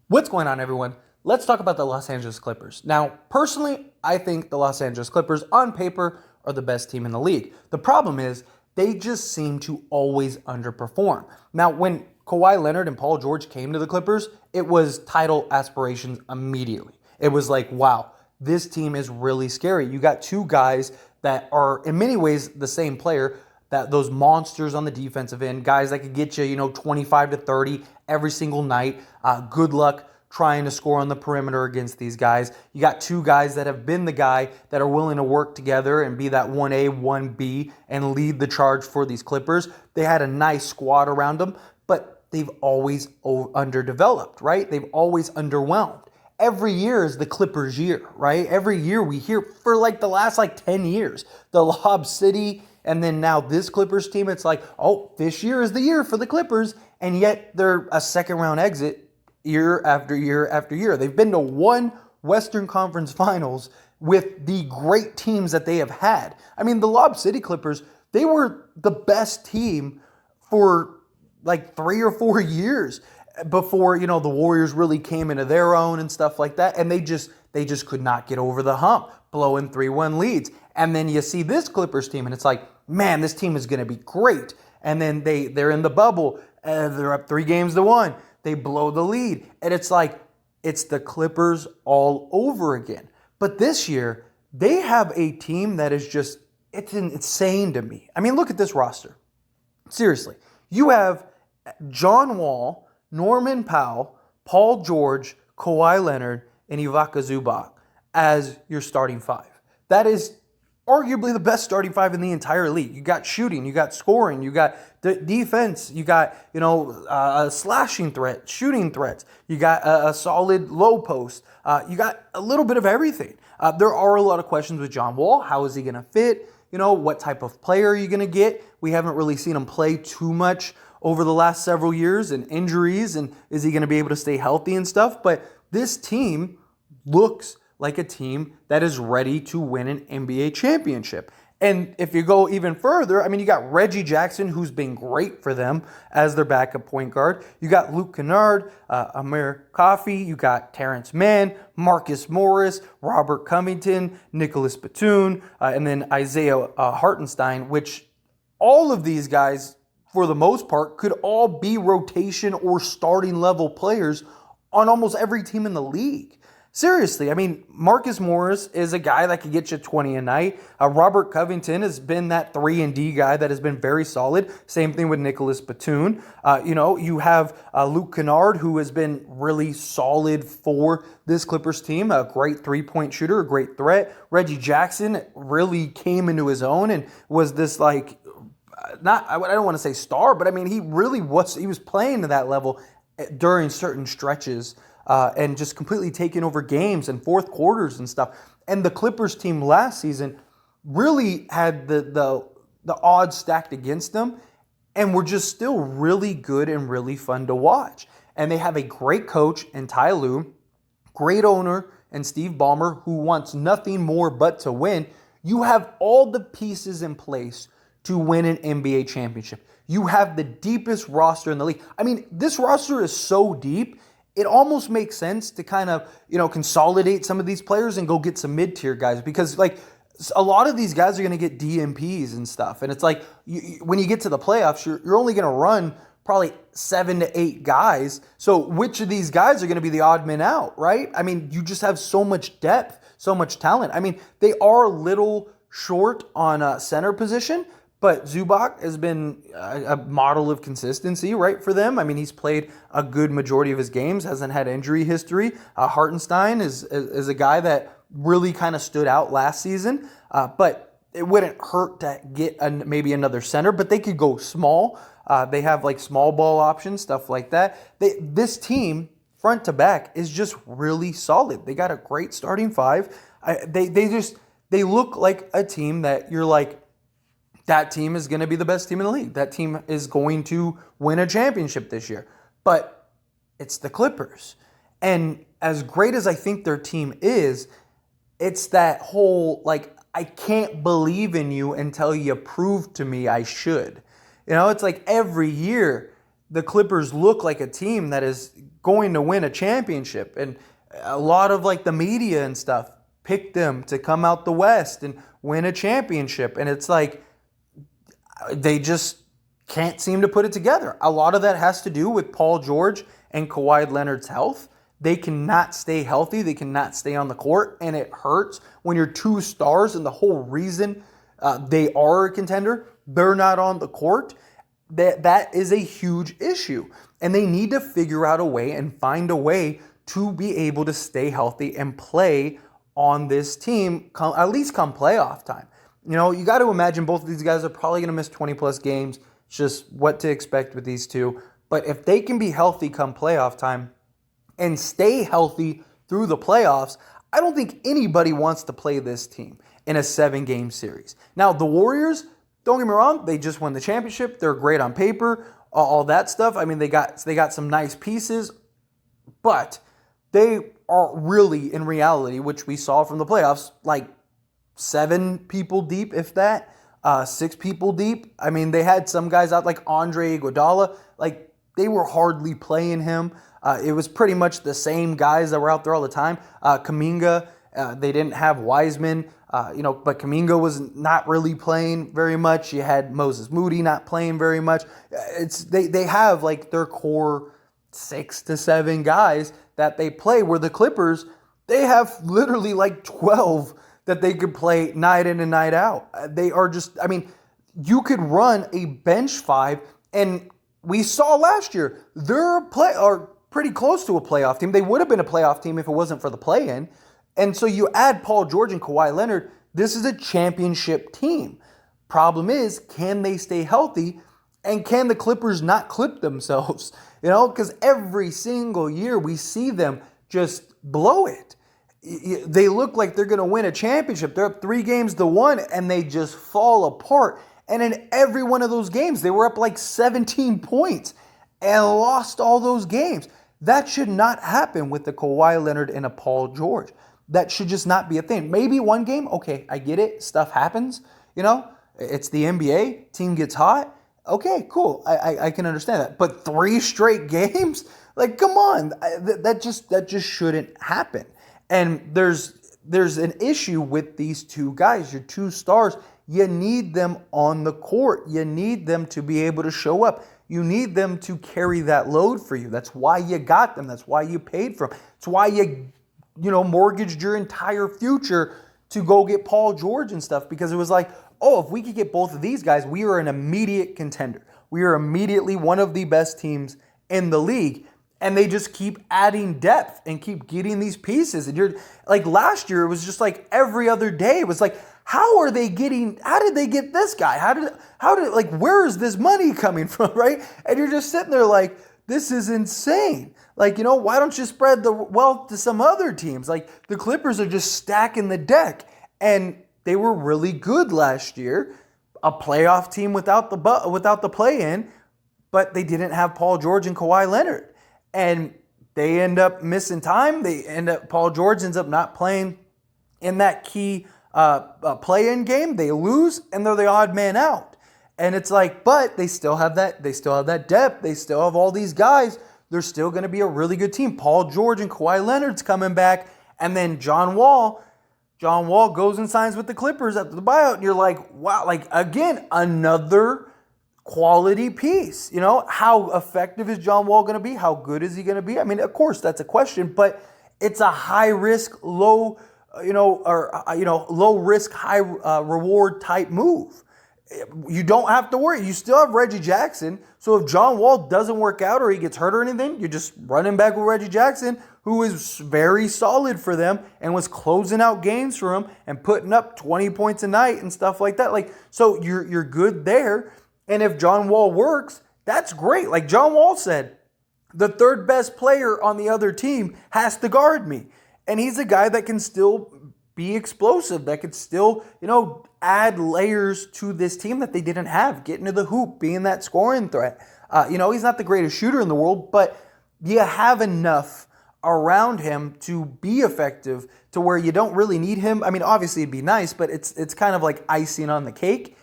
What's going on, everyone? Let's talk about the Los Angeles Clippers. Now, personally, I think the Los Angeles Clippers, on paper, are the best team in the league. The problem is they just seem to always underperform. Now, when Kawhi Leonard and Paul George came to the Clippers, it was title aspirations immediately. It was like, wow, this team is really scary. You got two guys that are, in many ways, the same player, that those monsters on the defensive end, guys that could get you, 25 to 30 every single night. Good luck trying to score on the perimeter against these guys. You got two guys that have been the guy that are willing to work together and be that 1A, 1B and lead the charge for these Clippers. They had a nice squad around them, but they've always underdeveloped, right? They've always underwhelmed. Every year is the Clippers year, right? Every year we hear for the last 10 years, the Lob City. And then now this Clippers team, it's like, oh, this year is the year for the Clippers. And yet they're a second round exit year after year after year. They've been to one Western Conference Finals with the great teams that they have had. I mean, the Lob City Clippers, they were the best team for 3 or 4 years before, the Warriors really came into their own and stuff like that. And they just could not get over the hump, blowing 3-1 leads. And then you see this Clippers team, and it's like, man, this team is going to be great. And then they're in the bubble, and they're up 3-1. They blow the lead. And it's like, it's the Clippers all over again. But this year, they have a team that is just, it's insane to me. I mean, look at this roster. Seriously. You have John Wall, Norman Powell, Paul George, Kawhi Leonard, and Ivica Zubac as your starting five. That is arguably the best starting five in the entire league. You got shooting, you got scoring, you got defense, you got, a slashing threat, shooting threats, you got a solid low post, you got a little bit of everything. There are a lot of questions with John Wall. How is he going to fit? What type of player are you going to get? We haven't really seen him play too much over the last several years, and injuries, and is he going to be able to stay healthy and stuff? But this team looks like a team that is ready to win an NBA championship. And if you go even further, I mean, you got Reggie Jackson, who's been great for them as their backup point guard. You got Luke Kennard, Amir Coffey. You got Terrence Mann, Marcus Morris, Robert Covington, Nicholas Batum, and then Isaiah Hartenstein, which all of these guys, for the most part, could all be rotation or starting level players on almost every team in the league. Seriously, I mean, Marcus Morris is a guy that could get you 20 a night. Robert Covington has been that 3-and-D guy that has been very solid. Same thing with Nicholas Batum. You have Luke Kennard, who has been really solid for this Clippers team. A great three-point shooter, a great threat. Reggie Jackson really came into his own and was this I don't want to say star, but I mean, he was playing to that level during certain stretches. And just completely taking over games and fourth quarters and stuff. And the Clippers team last season really had the odds stacked against them and were just still really good and really fun to watch. And they have a great coach in Ty Lue, great owner and Steve Ballmer, who wants nothing more but to win. You have all the pieces in place to win an NBA championship. You have the deepest roster in the league. I mean, this roster is so deep, it almost makes sense to kind of, consolidate some of these players and go get some mid-tier guys, because a lot of these guys are going to get DMPs and stuff. And it's like, when you get to the playoffs, you're only going to run probably 7 to 8 guys. So which of these guys are going to be the odd man out, right? I mean, you just have so much depth, so much talent. I mean, they are a little short on center position, but Zubac has been a model of consistency, right, for them. I mean, he's played a good majority of his games, hasn't had injury history. Hartenstein is a guy that really kind of stood out last season, but it wouldn't hurt to get maybe another center, but they could go small. They have small ball options, stuff like that. This team, front to back, is just really solid. They got a great starting five. They look like a team that you're like, that team is going to be the best team in the league. That team is going to win a championship this year. But it's the Clippers. And as great as I think their team is, it's that whole, I can't believe in you until you prove to me I should. It's like every year the Clippers look like a team that is going to win a championship. And a lot of like the media and stuff picked them to come out the West and win a championship. And it's like they just can't seem to put it together. A lot of that has to do with Paul George and Kawhi Leonard's health. They cannot stay healthy. They cannot stay on the court. And it hurts when your two stars and the whole reason they are a contender, they're not on the court. That is a huge issue. And they need to figure out a way and find a way to be able to stay healthy and play on this team, at least come playoff time. You know, you got to imagine both of these guys are probably going to miss 20-plus games. It's just what to expect with these two. But if they can be healthy come playoff time and stay healthy through the playoffs, I don't think anybody wants to play this team in a 7-game series. Now, the Warriors, don't get me wrong, they just won the championship. They're great on paper, all that stuff. I mean, they got some nice pieces, but they are really, in reality, which we saw from the playoffs, like 7 people deep, if that, 6 people deep. I mean, they had some guys out like Andre Iguodala, like they were hardly playing him. It was pretty much the same guys that were out there all the time. Kuminga, they didn't have Wiseman, but Kuminga was not really playing very much. You had Moses Moody not playing very much. They have like their core 6 to 7 guys that they play, where the Clippers, they have literally like 12 that they could play night in and night out. They are just, I mean, you could run a bench 5, and we saw last year, they're pretty close to a playoff team. They would have been a playoff team if it wasn't for the play-in. And so you add Paul George and Kawhi Leonard, this is a championship team. Problem is, can they stay healthy? And can the Clippers not clip themselves? You know, because every single year we see them just blow it. They look like they're going to win a championship. They're up 3 games to 1, and they just fall apart. And in every one of those games, they were up like 17 points and lost all those games. That should not happen with the Kawhi Leonard and a Paul George. That should just not be a thing. Maybe one game, okay, I get it. Stuff happens. You know, it's the NBA. Team gets hot. Okay, cool. I can understand that. But 3 straight games? Like, come on. That just shouldn't happen. And there's an issue with these two guys, your 2 stars. You need them on the court. You need them to be able to show up. You need them to carry that load for you. That's why you got them. That's why you paid for them. It's why you mortgaged your entire future to go get Paul George and stuff, because it was like, oh, if we could get both of these guys, we are an immediate contender. We are immediately one of the best teams in the league. And they just keep adding depth and keep getting these pieces. And you're like, last year, it was just like every other day. It was like, how did they get this guy? Where is this money coming from, right? And you're just sitting there like, this is insane. Like, why don't you spread the wealth to some other teams? Like, the Clippers are just stacking the deck. And they were really good last year. A playoff team without the play-in, but they didn't have Paul George and Kawhi Leonard. And they end up missing time. Paul George ends up not playing in that key play-in game. They lose, and they're the odd man out. And it's like, but they still have that. They still have that depth. They still have all these guys. They're still going to be a really good team. Paul George and Kawhi Leonard's coming back, and then John Wall goes and signs with the Clippers after the buyout, and you're like, wow, like again, another quality piece. How effective is John Wall going to be? How good is he going to be? I mean, of course, that's a question, but it's a high risk, low risk, high reward type move. You don't have to worry. You still have Reggie Jackson. So if John Wall doesn't work out or he gets hurt or anything, you're just running back with Reggie Jackson, who is very solid for them and was closing out games for them and putting up 20 points a night and stuff like that. Like, so you're good there. And if John Wall works, that's great. Like John Wall said, the 3rd best player on the other team has to guard me. And he's a guy that can still be explosive, that could still, add layers to this team that they didn't have, getting to the hoop, being that scoring threat. He's not the greatest shooter in the world, but you have enough around him to be effective to where you don't really need him. I mean, obviously it'd be nice, but it's kind of like icing on the cake.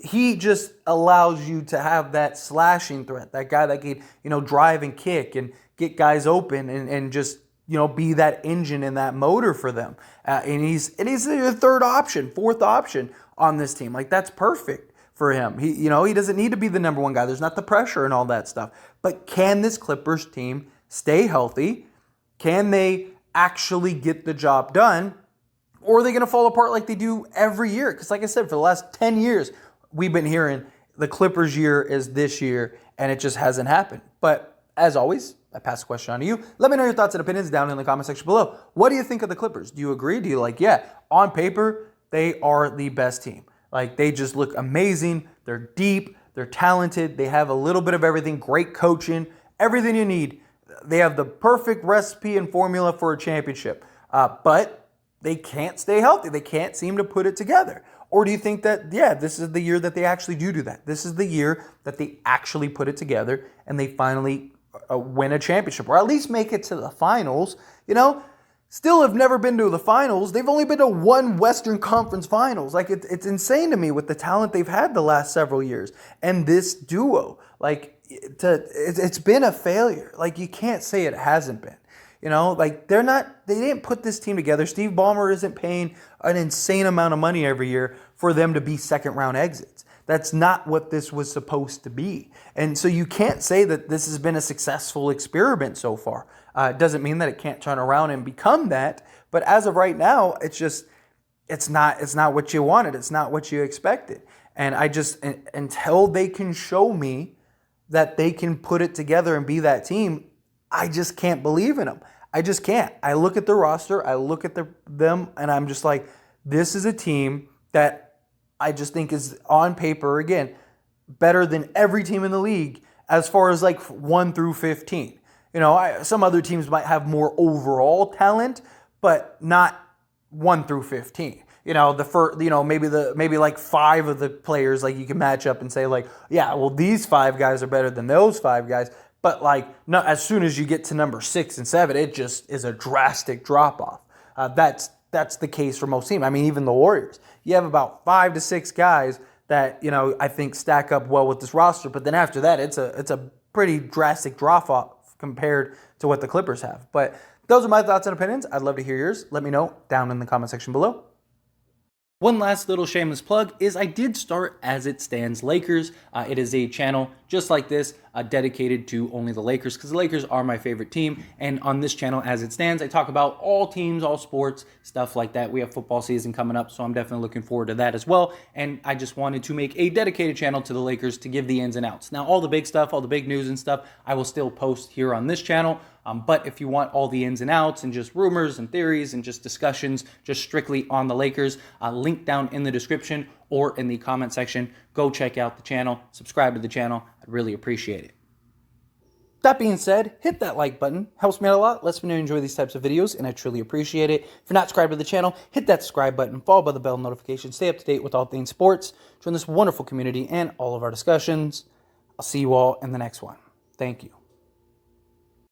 he just allows you to have that slashing threat, that guy that can, drive and kick and get guys open and just, be that engine and that motor for them. And he's the third option, fourth option on this team. Like, that's perfect for him. He doesn't need to be the number one guy. There's not the pressure and all that stuff. But can this Clippers team stay healthy? Can they actually get the job done? Or are they going to fall apart like they do every year? Because like I said, for the last 10 years, we've been hearing the Clippers year is this year, and it just hasn't happened. But as always, I pass the question on to you. Let me know your thoughts and opinions down in the comment section below. What do you think of the Clippers? Do you agree? Do you on paper, they are the best team. Like, they just look amazing. They're deep. They're talented. They have a little bit of everything. Great coaching. Everything you need. They have the perfect recipe and formula for a championship. But they can't stay healthy. They can't seem to put it together. Or do you think that, this is the year that they actually do that? This is the year that they actually put it together and they finally win a championship, or at least make it to the finals. Still have never been to the finals. They've only been to one Western Conference Finals. Like, it's insane to me with the talent they've had the last several years. And this duo, it's been a failure. Like, you can't say it hasn't been. They didn't put this team together. Steve Ballmer isn't paying an insane amount of money every year for them to be second round exits. That's not what this was supposed to be. And so you can't say that this has been a successful experiment so far. It doesn't mean that it can't turn around and become that. But as of right now, it's not what you wanted. It's not what you expected. And until they can show me that they can put it together and be that team, I just can't believe in them. I just can't. I look at the roster, I look at them, and I'm just like, this is a team that I just think is, on paper, again, better than every team in the league as far as 1 through 15. Some other teams might have more overall talent, but not 1 through 15. Maybe 5 of the players you can match up and say these 5 guys are better than those 5 guys. But no, as soon as you get to number 6 and 7, it just is a drastic drop off. That's the case for most teams. I mean, even the Warriors. You have about 5 to 6 guys that I think stack up well with this roster. But then after that, it's a pretty drastic drop off compared to what the Clippers have. But those are my thoughts and opinions. I'd love to hear yours. Let me know down in the comment section below. One last little shameless plug is I did start As It Stands Lakers. It is a channel just like this, dedicated to only the Lakers, because the Lakers are my favorite team. And on this channel, As It Stands, I talk about all teams, all sports, stuff like that. We have football season coming up, so I'm definitely looking forward to that as well. And I just wanted to make a dedicated channel to the Lakers to give the ins and outs. Now, all the big stuff, all the big news and stuff, I will still post here on this channel. But if you want all the ins and outs and just rumors and theories and just discussions just strictly on the Lakers, link down in the description or in the comment section. Go check out the channel, subscribe to the channel. I'd really appreciate it. That being said, hit that like button. Helps me out a lot, lets me know you enjoy these types of videos, and I truly appreciate it. If you're not subscribed to the channel, hit that subscribe button, followed by the bell notification. Stay up to date with all things sports. Join this wonderful community and all of our discussions. I'll see you all in the next one. Thank you.